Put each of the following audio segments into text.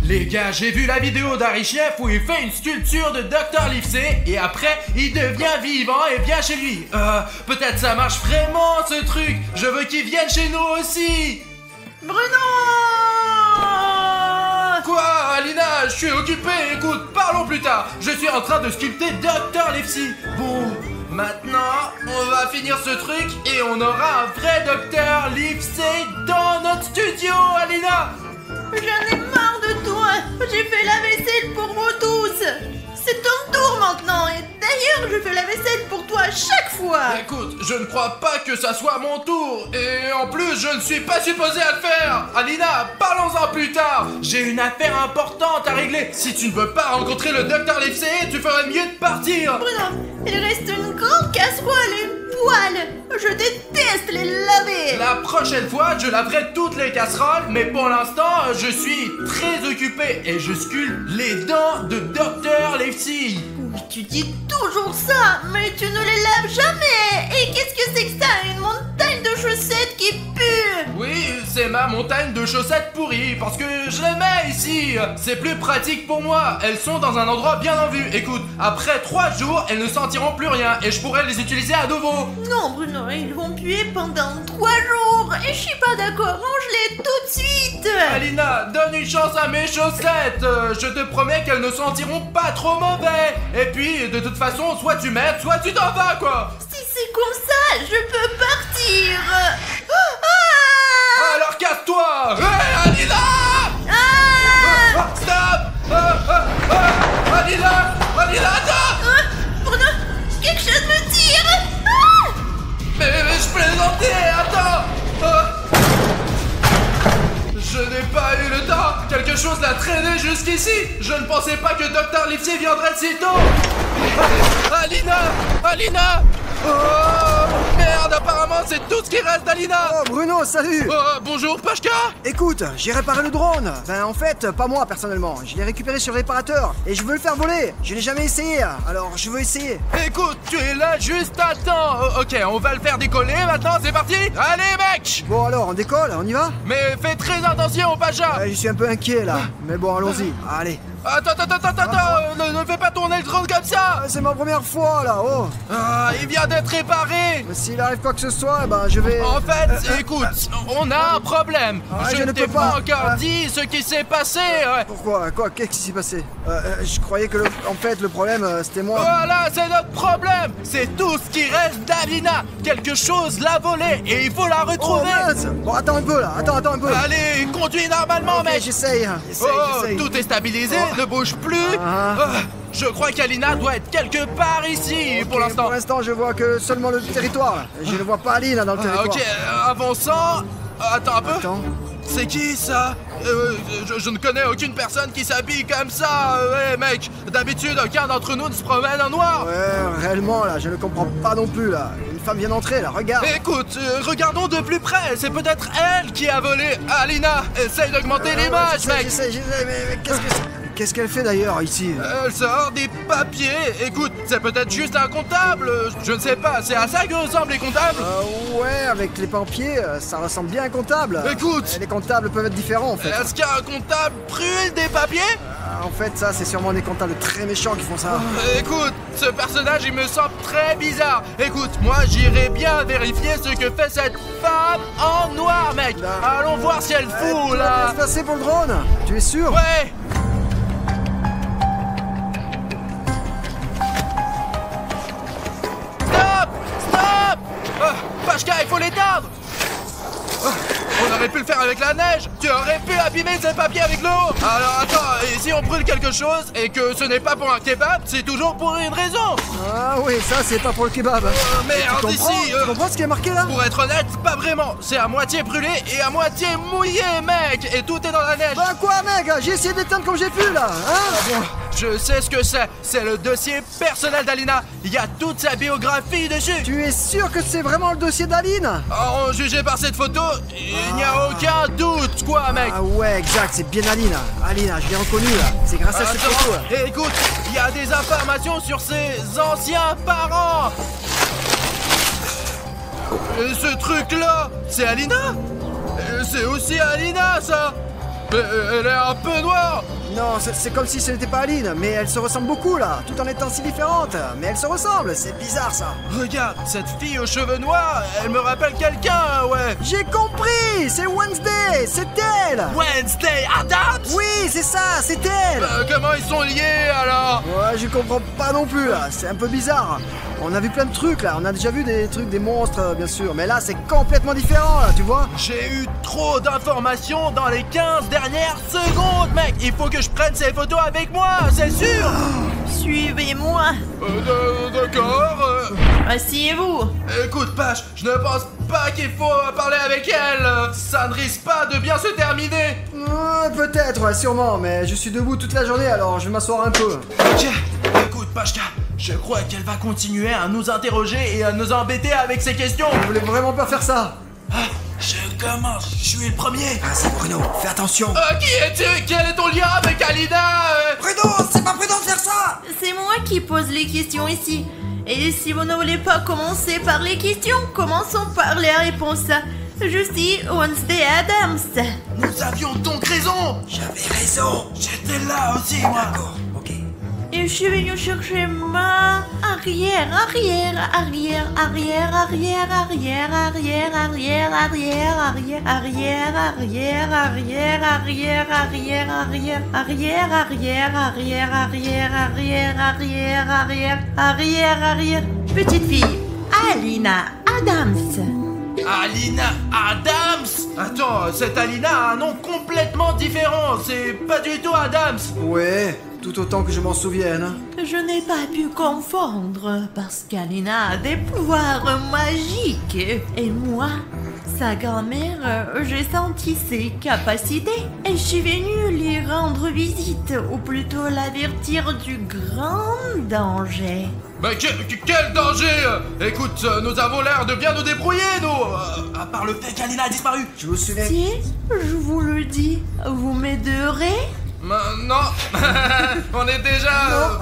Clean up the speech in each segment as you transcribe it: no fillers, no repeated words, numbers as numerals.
Les gars, j'ai vu la vidéo d'Harry Chef où il fait une sculpture de Dr. Livesey et après il devient vivant et vient chez lui. Peut-être ça marche vraiment ce truc. Je veux qu'il vienne chez nous aussi. Bruno! Quoi, Alina? Je suis occupé. Écoute, parlons plus tard. Je suis en train de sculpter Dr. Livesey. Bon, maintenant, on va finir ce truc et on aura un vrai Dr. Livesey dans notre studio, Alina. J'en ai marre de toi. J'ai fait la vaisselle pour vous tous. C'est ton tour maintenant. Et d'ailleurs, je fais la vaisselle pour toi à chaque fois. Écoute, je ne crois pas que ça soit mon tour. Et en plus, je ne suis pas supposé à le faire. Alina, parlons-en plus tard. J'ai une affaire importante à régler. Si tu ne veux pas rencontrer le Dr. Livesey, tu ferais mieux de partir. Bruno, il reste une grande casserole et une poêle. Je déteste les laver. La prochaine fois, je laverai toutes les casseroles, mais pour l'instant, je suis très occupé et je sculpte les dents de Dr. Livesey. Oui, tu dis toujours ça, mais tu ne les laves jamais. Et qu'est-ce que c'est que ça? Une montagne de chaussettes qui pue. Oui, c'est ma montagne de chaussettes pourries, parce que je les mets ici. C'est plus pratique pour moi. Elles sont dans un endroit bien en vue. Écoute, après 3 jours, elles ne sentiront plus rien et je pourrai les utiliser à nouveau. Non, Bruno, ils vont puer pendant 3 jours. Et je suis pas d'accord, range-les tout de suite. Alina, donne une chance à mes chaussettes. Je te promets qu'elles ne sentiront pas trop mauvais. Et puis, de toute façon, soit tu m'aides, soit tu t'en vas, quoi. Si c'est comme ça, je peux partir. Alors casse-toi. Hey, Alina! Stop! Alina! Alina, attends! Bruno, quelque chose me tire. Mais je plaisantais, attends! Je n'ai pas eu le temps. Quelque chose l'a traîné jusqu'ici. Je ne pensais pas que Dr. Livesey viendrait si tôt. Alina! Alina! Oh merde, apparemment c'est tout ce qui reste d'Alina. Oh Bruno, salut. Bonjour Pashka. Écoute, j'ai réparé le drone. Ben en fait, pas moi personnellement. Je l'ai récupéré sur le réparateur et je veux le faire voler. Je l'ai jamais essayé, alors je veux essayer. Écoute, tu es là juste à temps. Ok, on va le faire décoller maintenant, c'est parti. Allez mec. Bon alors, on décolle, on y va? Mais fais très attention Pasha. Je suis un peu inquiet là. Mais bon, allons-y. Allez. Attends, ne fais pas tourner le drone comme ça. C'est ma première fois là, oh. Il vient d'être réparé. Mais s'il arrive quoi que ce soit, ben je vais... En fait, écoute, on a un problème. Je ne t'ai pas encore dit ce qui s'est passé. Pourquoi? Quoi? Qu'est-ce qui s'est passé? Je croyais que en fait le problème c'était moi. Voilà, c'est notre problème. C'est tout ce qui reste d'Alina. Quelque chose l'a volée et il faut la retrouver. Oh mince. Bon, attends un peu là, attends un peu. Allez, conduis normalement, mec. J'essaye. Tout est stabilisé, ne bouge plus. Je crois qu'Alina doit être quelque part ici pour l'instant. Pour l'instant, je vois que seulement le territoire. Je ne vois pas Alina dans le territoire. Ok, avançant. Attends un peu. Attends. C'est qui ça? Je ne connais aucune personne qui s'habille comme ça. Ouais, mec, d'habitude, aucun d'entre nous ne se promène en noir. Ouais, réellement, là, je ne comprends pas non plus, là. Une femme vient d'entrer, là, regarde. Écoute, regardons de plus près. C'est peut-être elle qui a volé. Alina, essaye d'augmenter l'image, mec. J'essaie, mais qu'est-ce que c'est? Qu'est-ce qu'elle fait d'ailleurs ici? Elle sort des papiers. Écoute, c'est peut-être juste un comptable. Je ne sais pas, c'est à ça que ressemblent les comptables. Ouais, avec les papiers, ça ressemble bien à un comptable. Écoute, les comptables peuvent être différents en fait. Est-ce qu'un comptable brûle des papiers? En fait, ça, c'est sûrement des comptables très méchants qui font ça. Écoute, ce personnage, il me semble très bizarre. Écoute, moi, j'irai bien vérifier ce que fait cette femme en noir, mec. Là. Allons voir si elle fout, là. Ça va bien se passer pour le drone? Tu es sûr? Ouais. Pashka, il faut l'éteindre. On aurait pu le faire avec la neige. Tu aurais pu abîmer ces papiers avec l'eau. Alors attends, et si on brûle quelque chose et que ce n'est pas pour un kebab, c'est toujours pour une raison. Ah oui, ça c'est pas pour le kebab. Merde, ici. Tu comprends ce qui est marqué là? Pour être honnête, pas vraiment. C'est à moitié brûlé et à moitié mouillé, mec. Et tout est dans la neige. Bah quoi, mec? J'ai essayé d'éteindre comme j'ai pu là, hein? Je sais ce que c'est. C'est le dossier personnel d'Alina. Il y a toute sa biographie dessus. Tu es sûr que c'est vraiment le dossier d'Aline? En jugé par cette photo, il n'y a aucun doute, quoi, mec. Ah ouais, exact, c'est bien Alina. Alina, je l'ai reconnue là. C'est grâce à cette photo. Et écoute, il y a des informations sur ses anciens parents. Ce truc-là, c'est Alina? C'est aussi Alina, ça. Mais elle est un peu noire. Non, c'est comme si ce n'était pas Aline, mais elles se ressemblent beaucoup là, tout en étant si différentes. Mais elles se ressemblent, c'est bizarre ça. Regarde, cette fille aux cheveux noirs, elle me rappelle quelqu'un, ouais. J'ai compris, c'est Wednesday, c'est elle. Wednesday Addams. Oui, c'est ça, c'est elle. Comment ils sont liés alors? Ouais, je comprends pas non plus là, c'est un peu bizarre. On a vu plein de trucs là, on a déjà vu des trucs, des monstres bien sûr, mais là c'est complètement différent là, tu vois. J'ai eu trop d'informations dans les 15 dernières secondes, mec. Il faut que je prenne ces photos avec moi, c'est sûr. Suivez-moi. D'accord. Asseyez-vous. Écoute, Pache, je ne pense pas qu'il faut parler avec elle. Ça ne risque pas de bien se terminer. Peut-être, ouais, sûrement, mais je suis debout toute la journée alors je vais m'asseoir un peu. Ok, écoute, Pachka, je crois qu'elle va continuer à nous interroger et à nous embêter avec ses questions. Vous voulez vraiment pas faire ça? Je commence, je suis le premier. Vas-y Bruno, fais attention. Qui es-tu? Quel est ton lien avec Alina? Bruno, c'est pas prudent de faire ça. C'est moi qui pose les questions ici. Et si vous ne voulez pas commencer par les questions, commençons par les réponses. Je suis Wednesday Addams. Nous avions donc raison. J'avais raison. J'étais là aussi, moi. D'accord, ok. Et je suis venue chercher ma arrière. Petite fille, Alina Addams. Alina Addams? Attends, cette Alina a un nom complètement différent. C'est pas du tout Addams. Ouais, tout autant que je m'en souvienne. Je n'ai pas pu confondre parce qu'Alina a des pouvoirs magiques. Et moi, sa grand-mère, j'ai senti ses capacités. Et je suis venue lui rendre visite, ou plutôt l'avertir du grand danger. Mais quel danger! Écoute, nous avons l'air de bien nous débrouiller, nous! À part le fait qu'Alina a disparu. Je me souviens. Si, je vous le dis, vous m'aiderez? Non, on est déjà...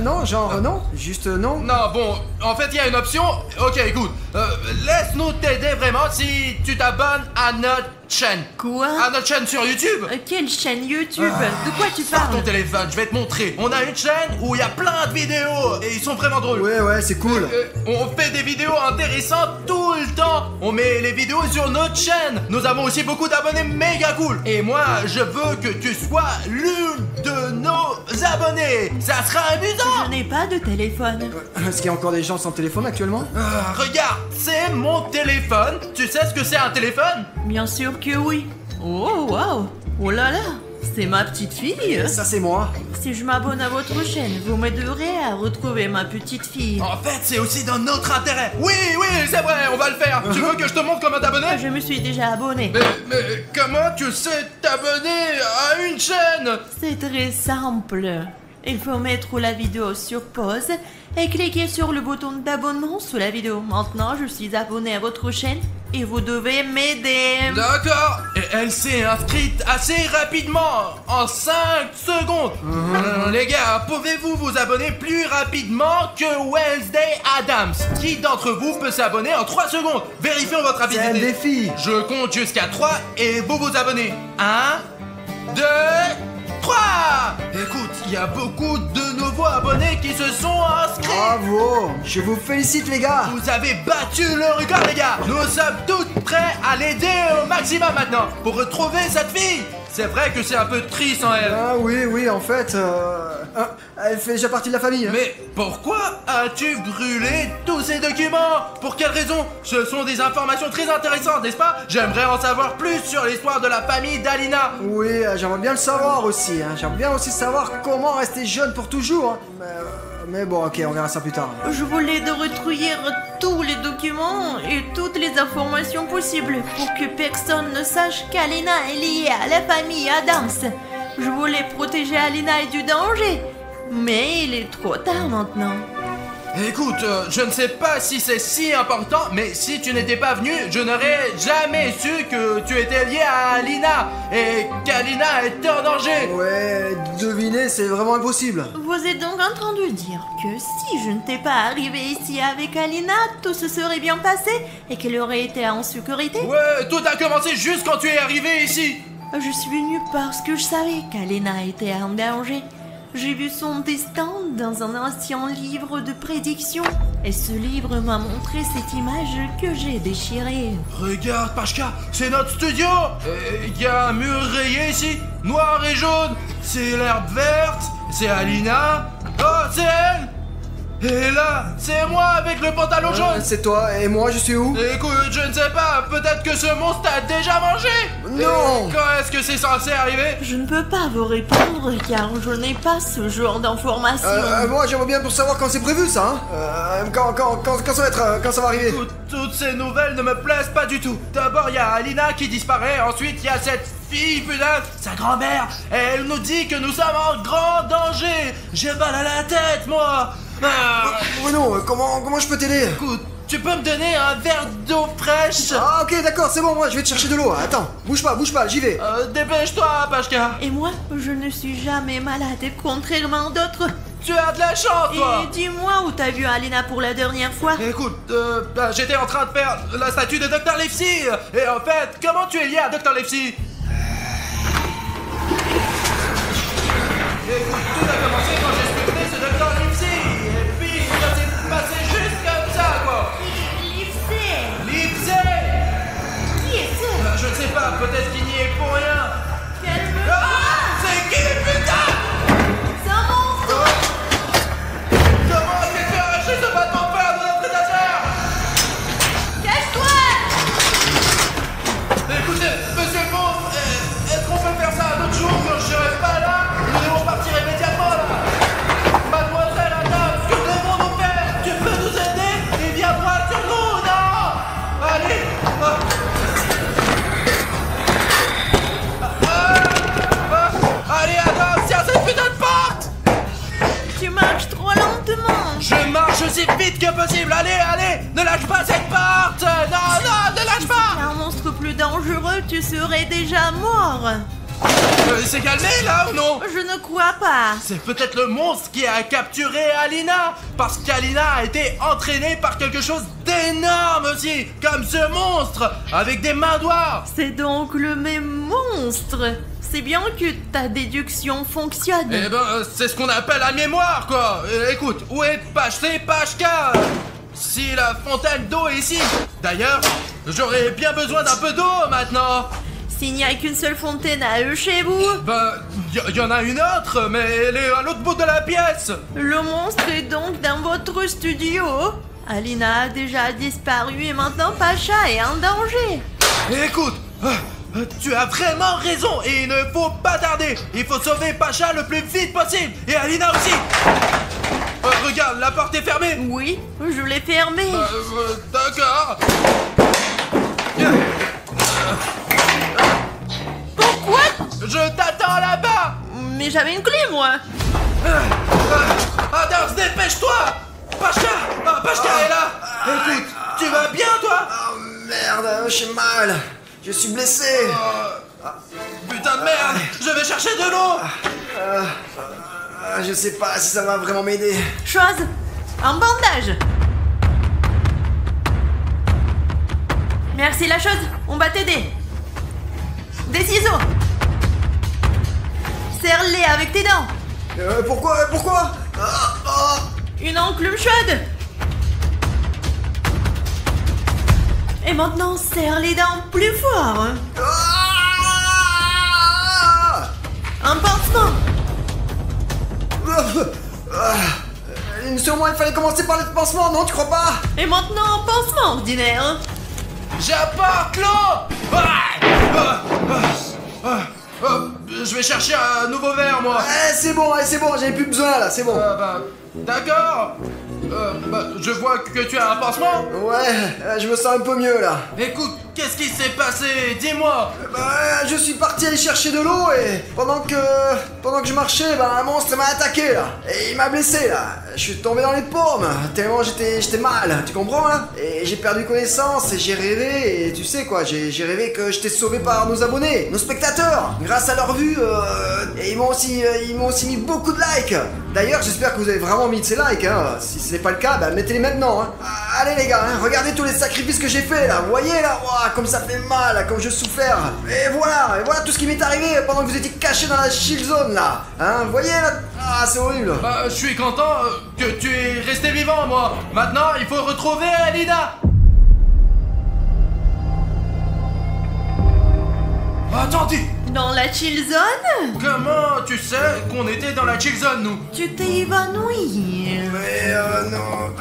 Non, genre non, juste non. Non, bon, en fait, il y a une option. Ok, écoute, laisse-nous t'aider vraiment si tu t'abonnes à notre chaîne. Quoi? À notre chaîne sur YouTube. Quelle chaîne YouTube? De quoi tu Sors ton parles? téléphone, je vais te montrer. On a une chaîne où il y a plein de vidéos et ils sont vraiment drôles. Ouais, c'est cool. On fait des vidéos intéressantes tout le temps. On met les vidéos sur notre chaîne. Nous avons aussi beaucoup d'abonnés méga cool. Et moi, je veux que tu sois l'une de nos abonnés. Ça sera Je amusant. n'ai pas de téléphone. Est-ce qu'il y a encore des gens sans téléphone actuellement? Regarde, c'est mon téléphone. Tu sais ce que c'est un téléphone? Bien sûr que oui. Oh, waouh. Oh là là, c'est ma petite fille. Ça c'est moi. Si je m'abonne à votre chaîne, vous m'aiderez à retrouver ma petite fille. En fait, c'est aussi dans notre intérêt. Oui, c'est vrai, on va le faire. Tu veux que je te montre comment t'abonner? Je me suis déjà abonnée. Mais comment tu sais t'abonner à une chaîne? C'est très simple. Il faut mettre la vidéo sur pause et cliquer sur le bouton d'abonnement sous la vidéo. Maintenant, je suis abonnée à votre chaîne et vous devez m'aider. D'accord. Et elle s'est inscrite assez rapidement, en 5 secondes. Les gars, pouvez-vous vous abonner plus rapidement que Wednesday Addams? Qui d'entre vous peut s'abonner en 3 secondes? Vérifions votre C'est un rapidité. défi. Je compte jusqu'à 3 et vous vous abonnez. 1, 2, 3. Écoute, il y a beaucoup de nouveaux abonnés qui se sont inscrits. Bravo. Je vous félicite les gars. Vous avez battu le record, les gars. Nous sommes tous prêts à l'aider au maximum maintenant pour retrouver cette fille. C'est vrai que c'est un peu triste en elle. Ah oui, en fait, elle fait déjà partie de la famille. Hein. Mais pourquoi as-tu brûlé tous ces documents? Pour quelle raison? Ce sont des informations très intéressantes, n'est-ce pas? J'aimerais en savoir plus sur l'histoire de la famille d'Alina. Oui, j'aimerais bien le savoir aussi. Hein. J'aimerais bien aussi savoir comment rester jeune pour toujours. Hein. Mais bon, ok, on verra ça plus tard. Je voulais de retrouver tous les documents et toutes les informations possibles pour que personne ne sache qu'Alina est liée à la famille Addams. Je voulais protéger Alina du danger, mais il est trop tard maintenant. Écoute, je ne sais pas si c'est si important, mais si tu n'étais pas venu, je n'aurais jamais su que tu étais lié à Alina et qu'Alina était en danger. Ouais, deviner, c'est vraiment impossible. Vous êtes donc en train de dire que si je n'étais pas arrivé ici avec Alina, tout se serait bien passé et qu'elle aurait été en sécurité? Ouais, tout a commencé juste quand tu es arrivé ici. Je suis venue parce que je savais qu'Alena était en danger. J'ai vu son destin dans un ancien livre de prédiction. Et ce livre m'a montré cette image que j'ai déchirée. Regarde, Pashka, c'est notre studio. Il y a un mur rayé ici, noir et jaune. C'est l'herbe verte, c'est Alina. Oh, c'est elle. Et là, c'est moi avec le pantalon jaune. C'est toi, et moi je suis où? Écoute, je ne sais pas, peut-être que ce monstre t'a déjà mangé. Non. Et quand est-ce que c'est censé arriver? Je ne peux pas vous répondre car je n'ai pas ce genre d'informations. Moi j'aimerais bien pour savoir quand c'est prévu ça, hein. Quand ça va être, quand ça va arriver. Toutes ces nouvelles ne me plaisent pas du tout. D'abord, il y a Alina qui disparaît, ensuite il y a cette fille, putain, sa grand-mère. Elle nous dit que nous sommes en grand danger. J'ai mal à la tête, moi. Bruno, comment je peux t'aider? Écoute, tu peux me donner un verre d'eau fraîche? Ah ok d'accord, c'est bon, moi je vais te chercher de l'eau. Attends, bouge pas, j'y vais. Dépêche-toi, Pashka. Et moi, je ne suis jamais malade, contrairement à d'autres. Tu as de la chance, toi. Et dis-moi où t'as vu Alena pour la dernière fois? Écoute, j'étais en train de faire la statue de Dr. Livesey. Et en fait, comment tu es lié à Dr. Livesey? Écoute, tout a commencé quand j'ai sculpté ce Dr. Livesey. Et puis, ça s'est passé juste comme ça, quoi. Livesey. Livesey. Qui est ce? Je ne sais pas, peut-être qu'il n'y est pour rien. Calme-toi. Ah, c'est qui, putain? C'est un monstre. Comment est-ce que tu as arraché ce bâton de fer de notre étagère? Cache-toi. Écoutez, monsieur le monstre, est-ce qu'on peut faire ça un autre jour quand je serai pas là? Nous devons partir immédiatement, là. Mademoiselle, madame, que devons-nous faire? Tu peux nous aider? Et viens voir sur nous, non? Allez. Allez, attends, tiens cette putain de porte! Tu marches trop lentement. Je marche aussi vite que possible, allez, ne lâche pas cette porte! Non, ne lâche pas! Un monstre plus dangereux, tu serais déjà mort. Il s'est calmé là ou non? Je ne crois pas. C'est peut-être le monstre qui a capturé Alina, parce qu'Alina a été entraînée par quelque chose d'énorme aussi, comme ce monstre, avec des mains noires. C'est donc le même monstre. C'est bien que ta déduction fonctionne. Eh ben, c'est ce qu'on appelle la mémoire, quoi. Écoute, où est Pashka? Si la fontaine d'eau est ici. D'ailleurs, j'aurais bien besoin d'un peu d'eau maintenant. S'il n'y a qu'une seule fontaine à eux chez vous, Ben, y en a une autre, mais elle est à l'autre bout de la pièce. le monstre est donc dans votre studio. Alina a déjà disparu et maintenant Pacha est en danger. Écoute, tu as vraiment raison et il ne faut pas tarder. Il faut sauver Pacha le plus vite possible et Alina aussi. Regarde, la porte est fermée. Oui, je l'ai fermée. D'accord. Pourquoi? Je t'attends là-bas. Mais j'avais une clé, moi. Adams, dépêche-toi. Pashka est là. Écoute, tu vas bien, toi? Oh merde, j'ai mal. Je suis blessé. Putain de merde. Je vais chercher de l'eau. Je sais pas si ça va vraiment m'aider. Chose, un bandage. Merci la chose, on va t'aider. Des ciseaux. Serre-les avec tes dents. Pourquoi Une enclume chaude. Et maintenant, serre les dents plus fort. Un pansement. Sûrement il fallait commencer par le pansement, non, tu crois pas? Et maintenant, un pansement ordinaire. J'apporte l'eau. Je vais chercher un nouveau verre, moi. C'est bon, j'avais plus besoin là, c'est bon. D'accord. Je vois que tu as un pansement. Ouais, je me sens un peu mieux là. Écoute, qu'est-ce qui s'est passé? Dis-moi. Je suis parti aller chercher de l'eau et pendant que je marchais, un monstre m'a attaqué là. Et il m'a blessé là. Je suis tombé dans les pommes, tellement j'étais mal, tu comprends hein? Et j'ai perdu connaissance et j'ai rêvé, et tu sais quoi, j'ai rêvé que j'étais sauvé par nos abonnés, nos spectateurs, grâce à leur vue, et ils m'ont aussi mis beaucoup de likes. D'ailleurs, j'espère que vous avez vraiment mis de ces likes, hein. Si ce n'est pas le cas, mettez-les maintenant, hein. Allez les gars, hein, regardez tous les sacrifices que j'ai fait là, vous voyez là, wow, Ah, comme ça fait mal, comme je souffert. Et voilà tout ce qui m'est arrivé pendant que vous étiez cachés dans la shield zone là. Hein, vous voyez là? Ah, c'est horrible. Bah, je suis content que tu es resté vivant, moi. Maintenant, il faut retrouver Alina. Attendez, Dans la chill zone? comment tu sais qu'on était dans la chill zone, nous? Tu t'es évanoui. Mais non.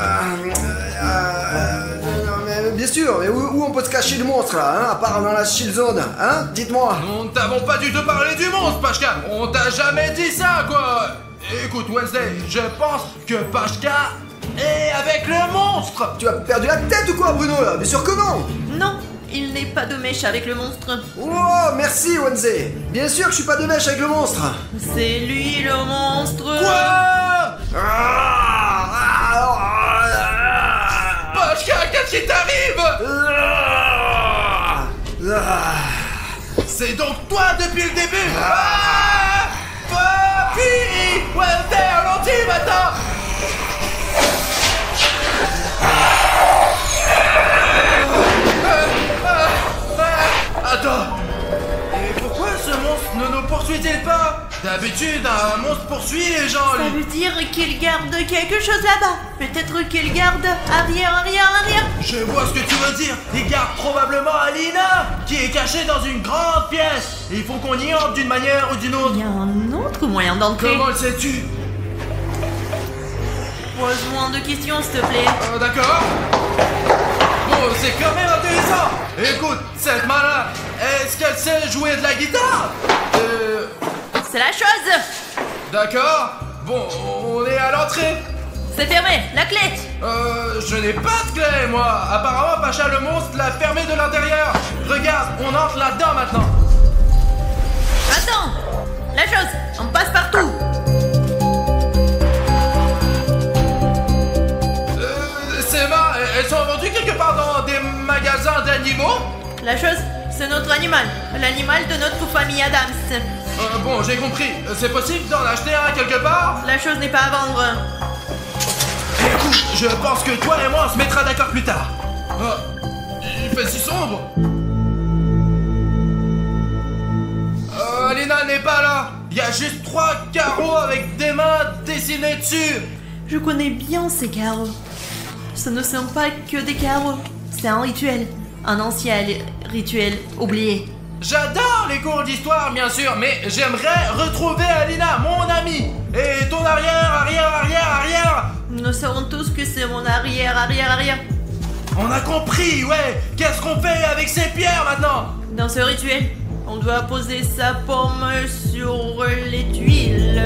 Non, mais bien sûr, mais où on peut se cacher le monstre là, hein, à part dans la shield zone, hein? Dites-moi. Nous ne t'avons pas du tout parlé du monstre, Pashka. On t'a jamais dit ça, quoi. Écoute, Wednesday, je pense que Pashka est avec le monstre. Tu as perdu la tête ou quoi, Bruno là? Bien sûr que non. Non, il n'est pas de mèche avec le monstre. Oh, merci Wednesday. Bien sûr que je suis pas de mèche avec le monstre. C'est lui le monstre. Quoi? Pashka, qu'est-ce qui t'arrive? C'est donc toi depuis le début. Papi! Wednesday, ralentis maintenant. Attends. Et pourquoi ce monstre ne nous poursuit-il pas? D'habitude, un monstre poursuit les gens, Ça lui. veut dire qu'il garde quelque chose là-bas. Peut-être qu'il garde arrière. Je vois ce que tu veux dire. Il garde probablement Alina, qui est cachée dans une grande pièce. Et il faut qu'on y entre d'une manière ou d'une autre. Il y a un autre moyen d'entrer. Comment le sais-tu? Pose-moi de questions, s'il te plaît. D'accord. Bon, c'est quand même intéressant. Écoute, cette main-là, est-ce qu'elle sait jouer de la guitare? C'est la chose. D'accord. Bon, on est à l'entrée. C'est fermé. La clé. Je n'ai pas de clé, moi. Apparemment, Pacha le monstre l'a fermé de l'intérieur. Regarde, on entre là-dedans maintenant. Attends. La chose. On passe partout. Ces mains, elles sont vendues quelque part dans des magasins d'animaux? La chose, c'est notre animal. L'animal de notre famille Adams. Bon, j'ai compris. C'est possible d'en acheter un quelque part? La chose n'est pas à vendre. Écoute, je pense que toi et moi on se mettra d'accord plus tard. Il fait si sombre. Alina n'est pas là. Il y a juste 3 carreaux avec des mains dessinées dessus. Je connais bien ces carreaux. Ce ne sont pas que des carreaux. C'est un rituel. Un ancien rituel oublié. J'adore les cours d'histoire, bien sûr, mais j'aimerais retrouver Alina, mon amie. Et ton arrière. Nous savons tous que c'est mon arrière. On a compris, ouais. Qu'est-ce qu'on fait avec ces pierres maintenant? Dans ce rituel, on doit poser sa paume sur les tuiles.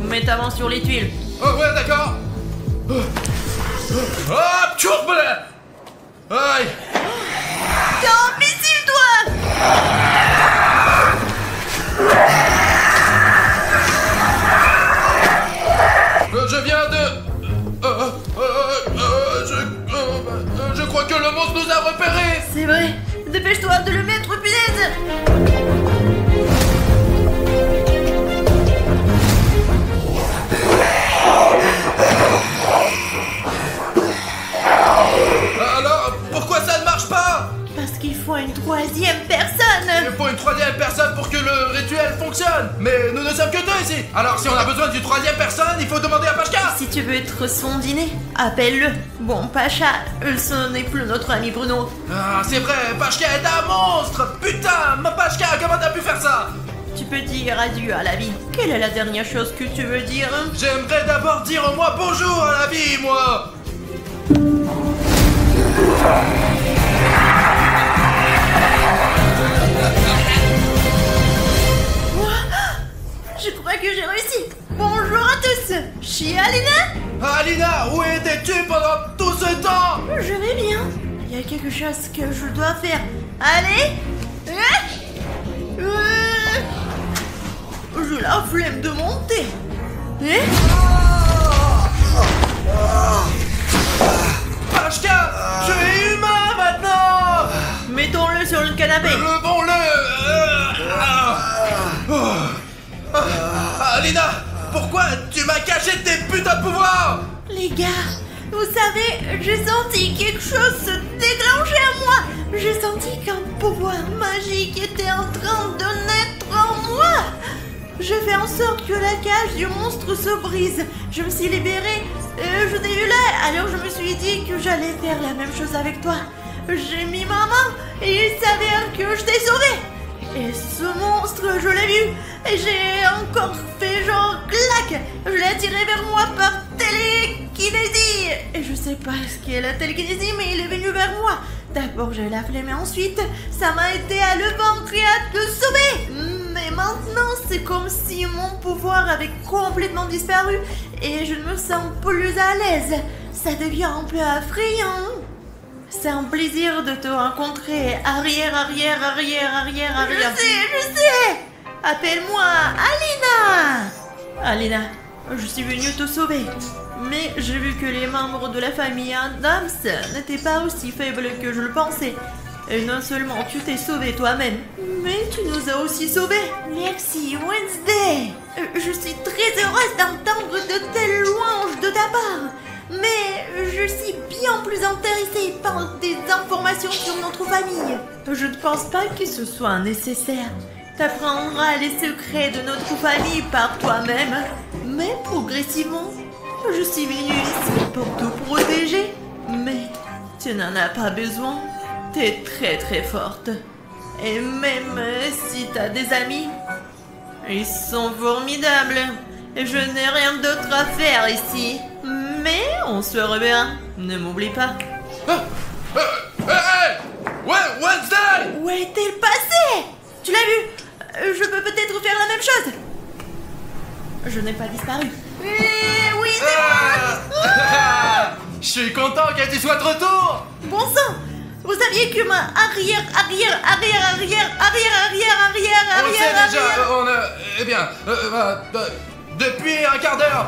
Mets ta main sur les tuiles. Oh ouais, d'accord. Hop, tchourblé. Aïe. T'es un missile, toi! Je viens de... Je crois que le monstre nous a repérés. C'est vrai. Dépêche-toi de le mettre, punaise! Alors, pourquoi ça ne marche pas? Parce qu'il faut une troisième personne! Il faut une troisième personne pour que le rituel fonctionne. Mais nous ne sommes que 2 ici. Alors si on a besoin d'une troisième personne, il faut demander à Pashka. Si tu veux être son dîner, appelle-le. Bon, Pacha, ce n'est plus notre ami Bruno. Ah, c'est vrai, Pashka est un monstre. Putain, ma Pashka, comment t'as pu faire ça? Tu peux dire adieu à la vie. Quelle est la dernière chose que tu veux dire? J'aimerais d'abord dire au moins bonjour à la vie, moi. Je crois que j'ai réussi. Bonjour à tous. Je suis Alina. Alina, où étais-tu pendant tout ce temps? Je vais bien. Il y a quelque chose que je dois faire. Allez. J'ai la flemme de monter. Pashka, tu es humain maintenant. Mettons-le sur le canapé. Levons-le. Alina, pourquoi tu m'as caché tes putains de pouvoirs? Les gars, Vous savez, j'ai senti quelque chose se déclencher à moi. J'ai senti qu'un pouvoir magique était en train de naître en moi. Je fais en sorte que la cage du monstre se brise. Je me suis libérée. Je t'ai vu là, alors je me suis dit que j'allais faire la même chose avec toi. J'ai mis ma main et il s'avère que je t'ai sauvé. Et ce monstre, je l'ai vu. Et j'ai encore fait genre clac. Je l'ai attiré vers moi par télékinésie. Et je sais pas ce qu'est la télékinésie, mais il est venu vers moi. D'abord j'ai la flemme et ensuite ça m'a aidé à le vaincre et à te sauver. Mais maintenant c'est comme si mon pouvoir avait complètement disparu et je ne me sens plus à l'aise. Ça devient un peu effrayant. C'est un plaisir de te rencontrer. Arrière. Je sais. Appelle-moi Alina. Alina, je suis venue te sauver. Mais j'ai vu que les membres de la famille Adams n'étaient pas aussi faibles que je le pensais. Et non seulement tu t'es sauvé toi-même, mais tu nous as aussi sauvés. Merci Wednesday. Je suis très heureuse d'entendre de telles louanges de ta part. Mais je suis bien plus intéressée par des informations sur notre famille. Je ne pense pas que ce soit nécessaire. T'apprendras les secrets de notre famille par toi-même. Mais progressivement, je suis venue ici pour te protéger. Mais tu n'en as pas besoin. T'es très forte. Et même si t'as des amis, ils sont formidables. Et je n'ai rien d'autre à faire ici. Mais on se reverra. Ne m'oublie pas. Ouais, Wednesday! Où est-elle passée? Tu l'as vu? Je peux peut-être faire la même chose. Je n'ai pas disparu. Oui, c'est moi. Je suis content que tu sois de retour. Bon sang! Vous saviez que ma arrière. On le sait déjà, eh bien, depuis un quart d'heure.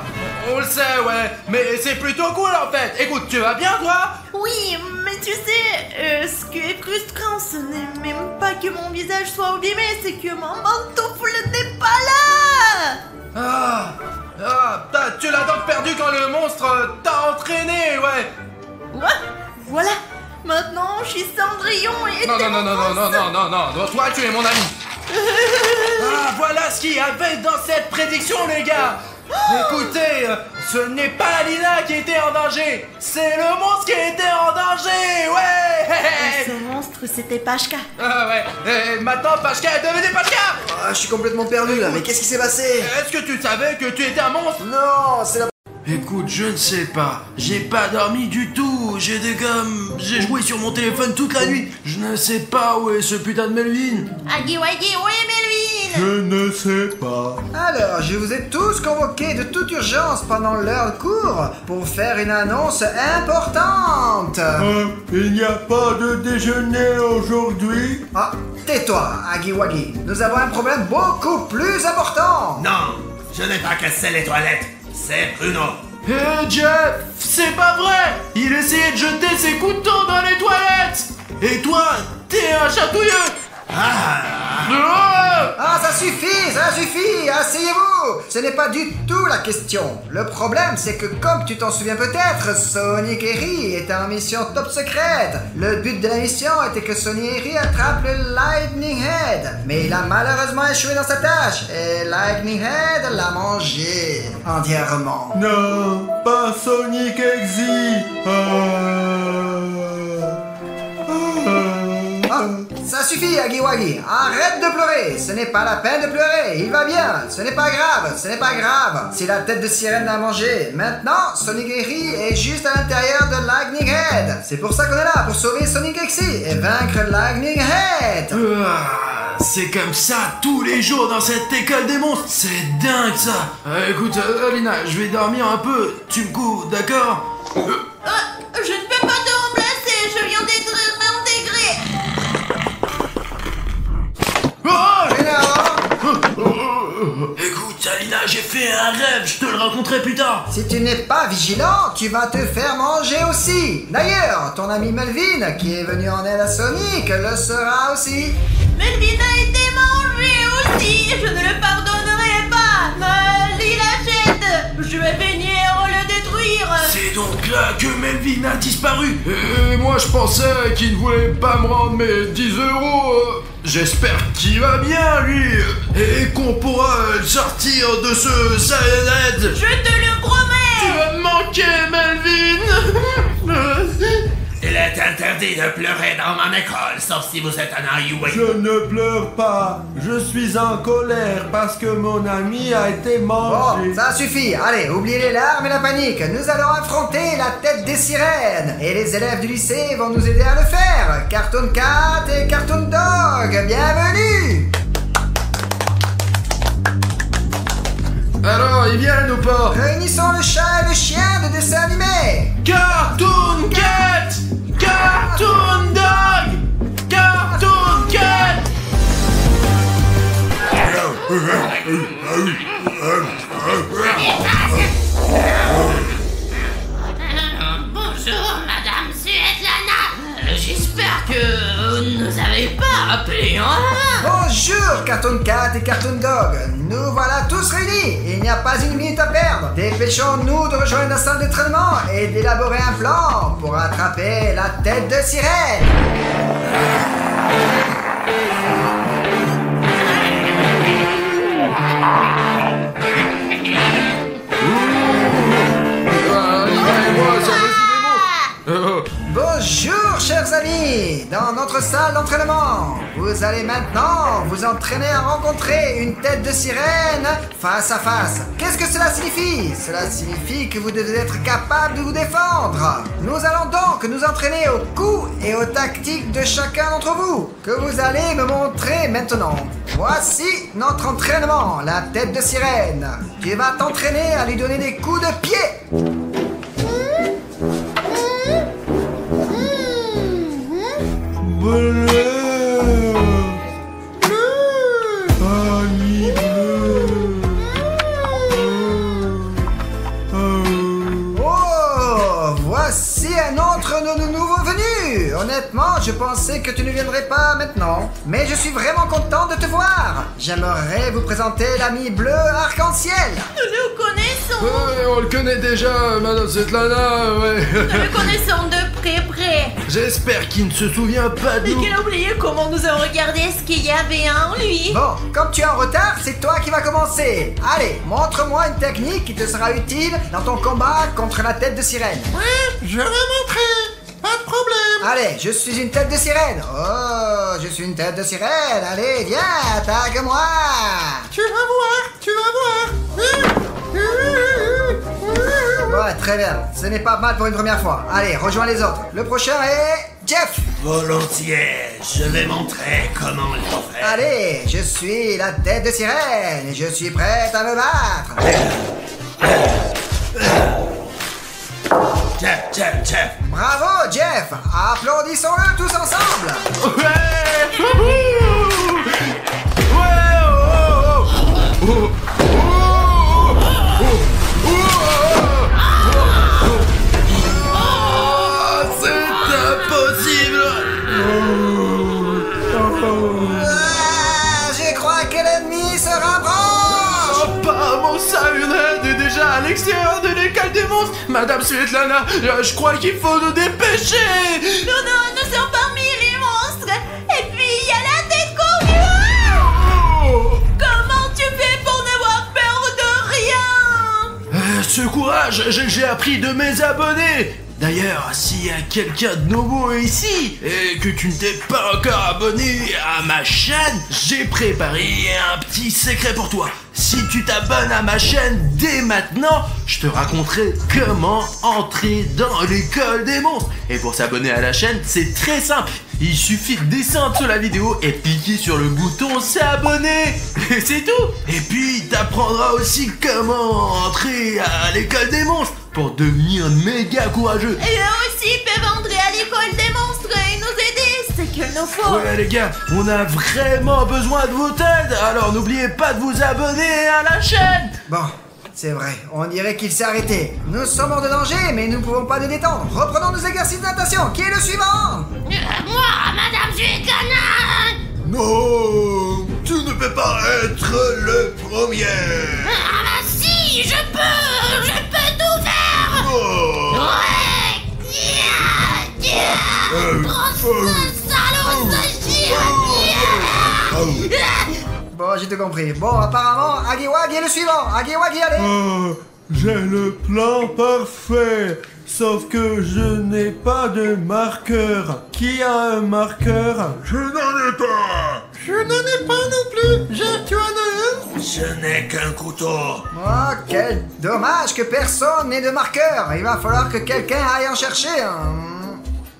On le sait, ouais. Mais c'est plutôt cool en fait. Écoute, tu vas bien toi? Oui, mais tu sais, ce qui est frustrant, ce n'est même pas que mon visage soit abîmé, c'est que mon pantoufle n'est pas là. Tu l'as donc perdu quand le monstre t'a entraîné, ouais. Ouais, voilà. Maintenant, je suis Cendrillon et... Non, toi tu es mon ami. Voilà ce qu'il y avait dans cette prédiction, les gars. Écoutez, ce n'est pas Alina qui était en danger, c'est le monstre qui était en danger, ouais. Ce monstre, c'était Pashka. Ouais, et maintenant Pashka est devenue Pashka. Je suis complètement perdu là, mais qu'est-ce qui s'est passé? Est-ce que tu savais que tu étais un monstre? Non, c'est la... Écoute, je ne sais pas. J'ai pas dormi du tout. J'ai joué sur mon téléphone toute la nuit. Je ne sais pas où est ce putain de Melvin. Aggy Waggy, où est Melvin? Je ne sais pas. Alors, je vous ai tous convoqués de toute urgence pendant l'heure de cours pour faire une annonce importante. Il n'y a pas de déjeuner aujourd'hui? Ah, tais-toi, Aggy Waggy. Nous avons un problème beaucoup plus important. Non, je n'ai pas cassé les toilettes. C'est Bruno. Hé Jeff, c'est pas vrai. Il essayait de jeter ses couteaux dans les toilettes. Et toi, t'es un chatouilleux. Ça suffit, asseyez-vous. Ce n'est pas du tout la question. Le problème, c'est que comme tu t'en souviens peut-être, Sonic Harry était en mission top secrète. Le but de la mission était que Sonic Harry attrape le Lightning Head. Mais il a malheureusement échoué dans sa tâche. Et Lightning Head l'a mangé entièrement. Non, pas Sonic Exy. Ça suffit, Aggy Waggy. Arrête de pleurer. Ce n'est pas la peine de pleurer. Il va bien. Ce n'est pas grave. Si la tête de sirène l'a mangé. Maintenant, Sonic Harry est juste à l'intérieur de Lightning Head. C'est pour ça qu'on est là, pour sauver Sonic Exy et vaincre Lightning Head. C'est comme ça tous les jours dans cette école des monstres. C'est dingue ça. Écoute, Alina, je vais dormir un peu. Tu me couvres, d'accord? Je ne peux pas te remplacer. Je viens d'être intégré. Écoute, Alina, j'ai fait un rêve, je te le raconterai plus tard. Si tu n'es pas vigilant, tu vas te faire manger aussi. D'ailleurs, ton ami Melvin, qui est venu en aide à Sonic, le sera aussi. Melvin a été mangé aussi. Je ne le pardonnerai pas. Il achète. Je vais venir le détruire. C'est donc là que Melvin a disparu. Et moi je pensais qu'il ne voulait pas me rendre mes 10 €. J'espère qu'il va bien lui. Et qu'on pourra le sortir de ce Saiyajin. Je te le promets. Tu vas me manquer, Melvin. Il est interdit de pleurer dans mon école, sauf si vous êtes un Ayui. Je ne pleure pas. Je suis en colère parce que mon ami a été mangé. Bon, ça suffit. Allez, oubliez les larmes et la panique. Nous allons affronter la tête des sirènes. Et les élèves du lycée vont nous aider à le faire. Cartoon Cat et Cartoon Dog, bienvenue. Alors, ils viennent ou pas? Réunissons le chat et le chien de dessin animé. Cartoon Cat! Cartoon Dog! Cartoon Cat! Bonjour, Madame Svetlana. J'espère que vous ne nous avez pas appelés en vain. Bonjour Cartoon Cat et Cartoon Dog. Nous voilà tous réunis. Il n'y a pas une minute à perdre. Dépêchons-nous de rejoindre la salle d'entraînement et d'élaborer un plan pour attraper la tête de sirène. Bonjour chers amis. Dans notre salle d'entraînement, vous allez maintenant vous entraîner à rencontrer une tête de sirène face à face. Qu'est-ce que cela signifie? Cela signifie que vous devez être capable de vous défendre. Nous allons donc nous entraîner aux coups et aux tactiques de chacun d'entre vous, que vous allez me montrer maintenant. Voici notre entraînement, la tête de sirène. Tu vas t'entraîner à lui donner des coups de pied. Oh, voici un autre de nos nouveaux venus. Honnêtement, je pensais que tu ne viendrais pas maintenant. Mais je suis vraiment content de te voir. J'aimerais vous présenter l'ami bleu arc-en-ciel. Nous le connaissons. Ouais, on le connaît déjà, Madame Svetlana, ouais. Nous le connaissons de près. J'espère qu'il ne se souvient pas de Mais nous. qu'il a oublié comment nous avons regardé ce qu'il y avait en lui. Bon, comme tu es en retard, c'est toi qui vas commencer. Allez, montre-moi une technique qui te sera utile dans ton combat contre la tête de sirène. Je vais montrer. Pas de problème. Allez, je suis une tête de sirène. Oh, je suis une tête de sirène. Allez, viens, attaque-moi. Tu vas voir. Ouais, très bien. Ce n'est pas mal pour une première fois. Allez, rejoins les autres. Le prochain est Jeff. Volontiers, je vais montrer comment il faut faire. Allez, je suis la tête de sirène et je suis prête à me battre. Jeff. Bravo, Jeff. Applaudissons-le tous ensemble. Ouais! Wouhou! Ouais! Oh, oh, oh, oh, oh, oh, c'est impossible! Je crois que l'ennemi se rapproche. Oh, pas mon Saiyajin est déjà à l'extérieur de l'école des monstres! Madame Svetlana, je crois qu'il faut nous dépêcher! Nous sommes parmi les monstres. Et puis il y a la tête qu'on voit. Oh! Comment tu fais pour n'avoir peur de rien? Ce courage, j'ai appris de mes abonnés. D'ailleurs, s'il y a quelqu'un de nouveau ici et que tu ne t'es pas encore abonné à ma chaîne, j'ai préparé un petit secret pour toi. Si tu t'abonnes à ma chaîne dès maintenant, je te raconterai comment entrer dans l'école des monstres. Et pour s'abonner à la chaîne, c'est très simple. Il suffit de descendre sur la vidéo et cliquer sur le bouton s'abonner. Et c'est tout. Et puis, t'apprendras aussi comment entrer à l'école des monstres pour devenir méga courageux. Et eux aussi peuvent entrer à l'école des monstres et nous aider. C'est qu'il nous faut. Ouais les gars, on a vraiment besoin de votre aide. Alors n'oubliez pas de vous abonner à la chaîne. Bon, c'est vrai, on dirait qu'il s'est arrêté. Nous sommes hors de danger, mais nous ne pouvons pas nous détendre. Reprenons nos exercices de natation. Qui est le suivant? Moi, Madame Svetlana. Non, tu ne peux pas être le premier. Ah bah si, je peux tout faire. Bon, j'ai tout compris. Bon, apparemment, Huggy-Wuggy est le suivant. Huggy-Wuggy, allez. J'ai le plan parfait, sauf que je n'ai pas de marqueur. Qui a un marqueur? Je n'en ai pas. Je n'en ai pas non plus. Tu en as un? Je n'ai qu'un couteau. Oh, quel dommage que personne n'ait de marqueur. Il va falloir que quelqu'un aille en chercher un.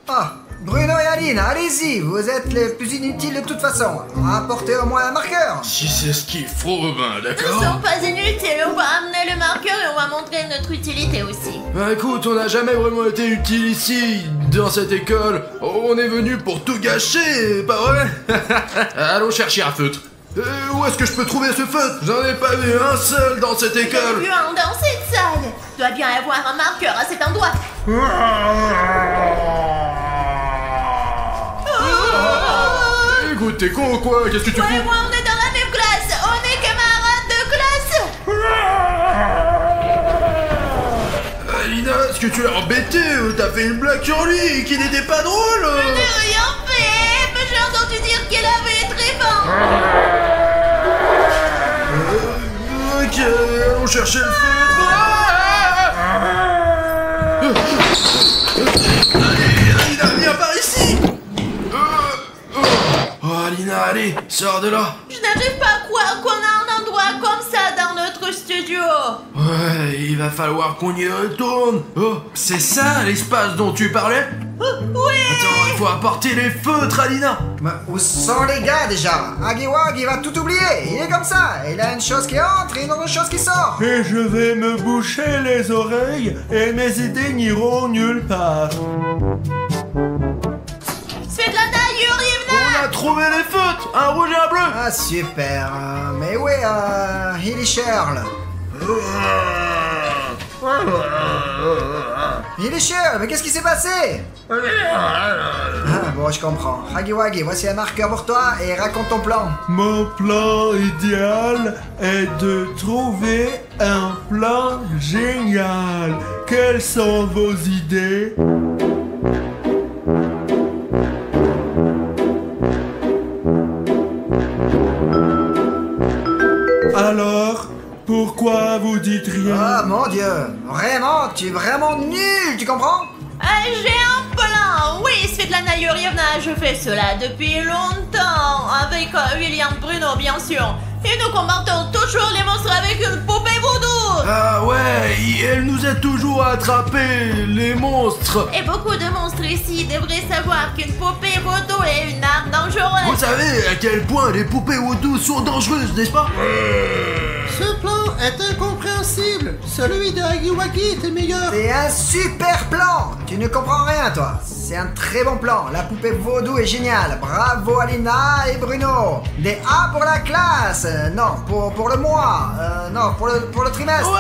Ah, Bruno et Aline, allez-y, vous êtes les plus inutiles de toute façon. Apportez au moins un marqueur. Si c'est ce qu'il faut, ben Nous d'accord. sommes pas inutiles, on va amener le marqueur et on va montrer notre utilité aussi. Bah écoute, on n'a jamais vraiment été utile ici, dans cette école. On est venu pour tout gâcher, pas vrai? Allons chercher un feutre. Où est-ce que je peux trouver ce feutre? J'en ai pas vu un seul dans cette école. Plus un dans cette salle. Doit bien y avoir un marqueur à cet endroit. Écoute, t'es con ou quoi? Qu'est-ce que tu Toi et fous? moi, on est dans la même classe. On est camarades de classe. Alina, est-ce que tu l'as embêté? T'as fait une blague sur lui qui n'était pas drôle. Je n'ai rien fait, mais j'ai entendu dire qu'elle avait très faim. Ok, allons chercher le feutre. Allez, Alina, viens par ici. Oh, Alina, allez, sors de là. Je n'arrive pas à croire qu'on a un endroit comme ça dans notre studio. Ouais, il va falloir qu'on y retourne. Oh, c'est ça l'espace dont tu parlais? Oui. Attends, il faut apporter les feutres, Alina. Mais où sont les gars déjà? Huggy-Wuggy va tout oublier. Il est comme ça. Il a une chose qui entre et une autre chose qui sort. Et je vais me boucher les oreilles et mes idées n'iront nulle part. Svetlana Yurievna. On a trouvé les feutres, un rouge et un bleu. Ah super. Mais où est Hilly Shirl? Hilly Shirl, mais qu'est-ce qui s'est passé? Ah bon, je comprends. Huggy-Wuggy, voici un marqueur pour toi et raconte ton plan. Mon plan idéal est de trouver un plan génial. Quelles sont vos idées? Alors, pourquoi vous dites rien? Ah mon dieu, vraiment, tu es vraiment nul, tu comprends? J'ai un plan. Oui, Svetlana Yurievna, je fais cela depuis longtemps. Avec William Bruno, bien sûr. Et nous combattons toujours les monstres avec une poupée vaudou. Ah ouais, elle nous a toujours attrapé, les monstres. Et beaucoup de monstres ici devraient savoir qu'une poupée vaudou est une arme dangereuse. Vous savez à quel point les poupées vaudou sont dangereuses, n'est-ce pas? Ce plan est incompréhensible. Celui de Huggy-Wuggy était meilleur. C'est un super plan. Tu ne comprends rien, toi. C'est un très bon plan. La poupée vaudou est géniale. Bravo Alina et Bruno. Des A pour la classe. Non, pour le mois. Non, pour le trimestre. Oui.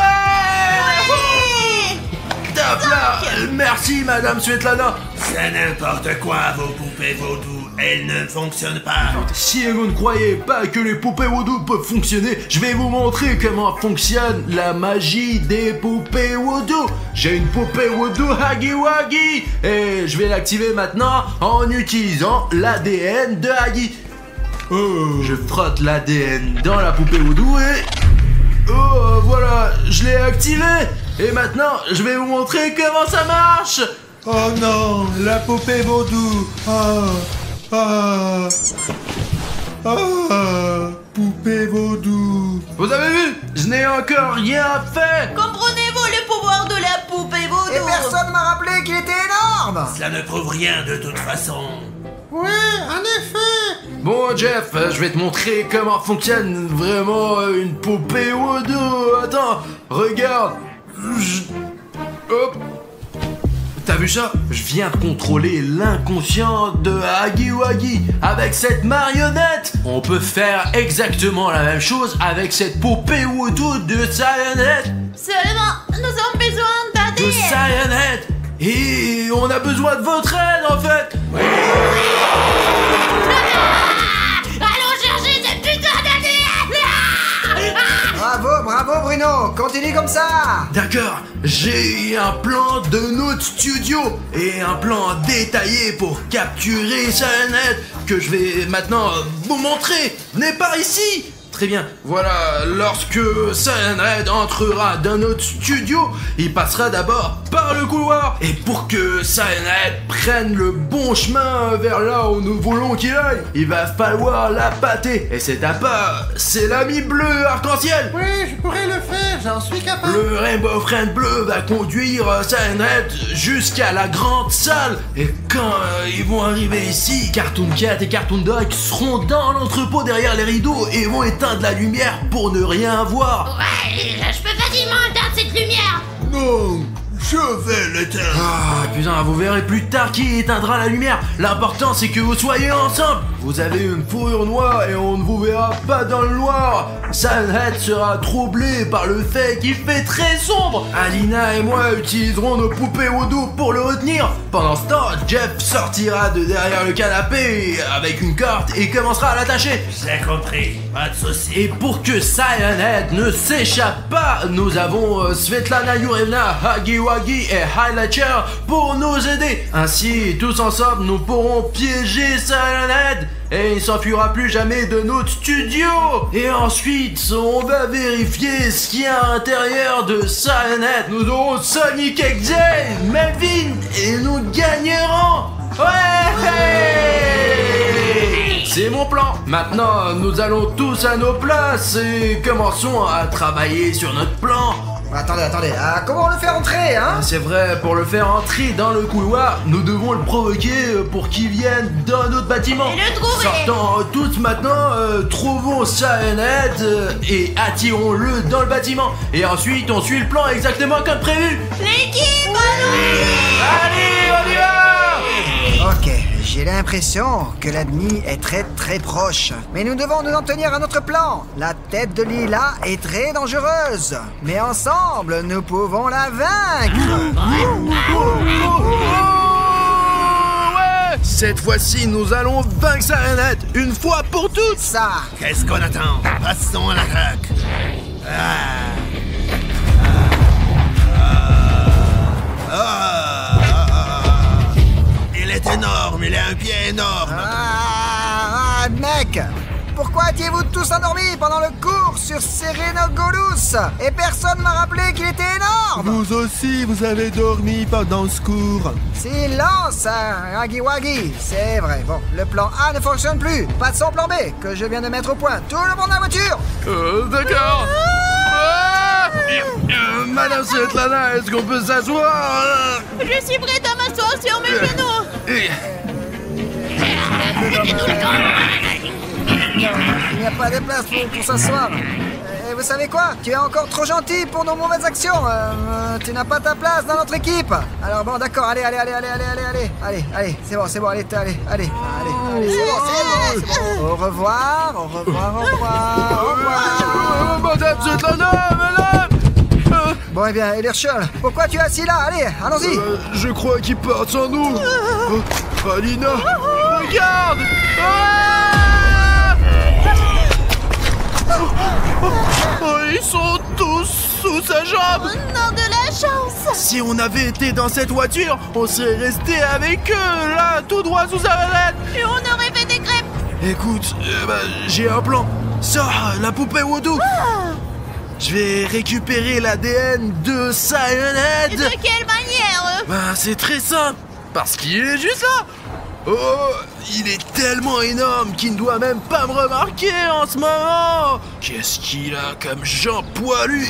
Tape là. Merci, Madame Svetlana. C'est n'importe quoi, vos poupées vaudou. Elles ne fonctionnent pas. Si vous ne croyez pas que les poupées vaudou peuvent fonctionner, je vais vous montrer comment fonctionne la magie des poupées vaudou. J'ai une poupée vaudou Huggy-Wuggy et je vais l'activer maintenant en utilisant l'ADN de Huggy. Je frotte l'ADN dans la poupée vaudou et... Oh, voilà, je l'ai activé. Et maintenant, je vais vous montrer comment ça marche. Oh non, la poupée vaudou. Poupée vaudou. Vous avez vu? Je n'ai encore rien fait. Comprenez-vous le pouvoir de la poupée vaudou? Et personne m'a rappelé qu'il était énorme. Cela ne prouve rien de toute façon. Ouais, en effet. Bon Jeff, je vais te montrer comment fonctionne vraiment une poupée vaudou. Attends, regarde. Hop. T'as vu ça? Je viens de contrôler l'inconscient de Huggy-Wuggy. Avec cette marionnette, on peut faire exactement la même chose avec cette poupée vaudou de Cyanide. Seulement, nous avons besoin De d'ADN. Cyanide. Et on a besoin de votre aide en fait. Allons chercher cette putain d'ADN. Bravo bravo Bruno, continue comme ça. D'accord, j'ai un plan de notre studio et un plan détaillé pour capturer Cyanide que je vais maintenant vous montrer. Venez par ici. Très bien, voilà, lorsque Cyanide entrera dans notre studio, il passera d'abord par le couloir. Et pour que Cyanide prenne le bon chemin vers là où nous voulons qu'il aille, il va falloir la pâter. Et cet appât, c'est l'ami bleu arc-en-ciel. Oui, je pourrais le faire, j'en suis capable. Le Rainbow Friend bleu va conduire Cyanide jusqu'à la grande salle. Et quand ils vont arriver ici, Cartoon Cat et Cartoon Dog seront dans l'entrepôt derrière les rideaux et vont éteindre de la lumière pour ne rien voir. Ouais, je peux facilement éteindre cette lumière. Non, je vais l'éteindre. Ah putain, vous verrez plus tard qui éteindra la lumière. L'important c'est que vous soyez ensemble. Vous avez une fourrure noire et on ne vous verra pas dans le noir. Cyanide sera troublé par le fait qu'il fait très sombre. Alina et moi utiliserons nos poupées Voodoo pour le retenir. Pendant ce temps, Jeff sortira de derrière le canapé avec une corde et commencera à l'attacher. J'ai compris, pas de soucis. Et pour que Cyanide ne s'échappe pas, nous avons Svetlana Yurevna, Huggy Wuggy et Highlighter pour nous aider. Ainsi, tous ensemble, nous pourrons piéger Cyanide et il s'enfuira plus jamais de notre studio. Et ensuite, on va vérifier ce qu'il y a à l'intérieur de Cyanide. Nous aurons Sonic XJ, Melvin et nous gagnerons. Ouais! C'est mon plan. Maintenant, nous allons tous à nos places et commençons à travailler sur notre plan. Attendez, comment on le fait entrer, hein? C'est vrai, pour le faire entrer dans le couloir, nous devons le provoquer pour qu'il vienne dans notre bâtiment. Et le trouver. Sortons tous maintenant, trouvons Cyanide et attirons-le dans le bâtiment. Et ensuite, on suit le plan exactement comme prévu. L'équipe, allons-y. Allez, on y va! Ok, j'ai l'impression que l'ennemi est très proche. Mais nous devons nous en tenir à notre plan. La tête de Lila est très dangereuse. Mais ensemble, nous pouvons la vaincre. Ouais! Cette fois-ci, nous allons vaincre Cyanide une fois pour toutes. Ça. Qu'est-ce qu'on attend? Passons à l'attaque. Il est énorme, il a un pied énorme. Mec, pourquoi étiez-vous tous endormis pendant le cours sur Serenogolus? Et personne m'a rappelé qu'il était énorme. Vous aussi, vous avez dormi pendant ce cours. Silence, Huggy Wuggy. C'est vrai. Bon, le plan A ne fonctionne plus. Pas de son plan B, que je viens de mettre au point. Tout le monde dans la voiture. D'accord. Madame Svetlana, est-ce qu'on peut s'asseoir? Je suis prête à m'asseoir sur mes genoux. Il n'y a pas de place pour s'asseoir. Et vous savez quoi? Tu es encore trop gentil pour nos mauvaises actions. Tu n'as pas ta place dans notre équipe. Alors bon, d'accord, allez, c'est bon, allez, c'est bon. Au revoir. Madame Svetlana, madame. Bon, eh bien, Ederchel, pourquoi tu es assis là? Allez, allons-y. Je crois qu'ils partent sans nous. Alina, regarde. Ils sont tous sous sa jambe. Non, de la chance. Si on avait été dans cette voiture, on serait resté avec eux, là, tout droit sous sa manette. Et on aurait fait des crêpes. Écoute, j'ai un plan. Sors la poupée Voodoo. Je vais récupérer l'ADN de Cyanide. Et de quelle manière? C'est très simple, parce qu'il est juste là. Oh, il est tellement énorme qu'il ne doit même pas me remarquer en ce moment. Qu'est-ce qu'il a comme jambe poilue?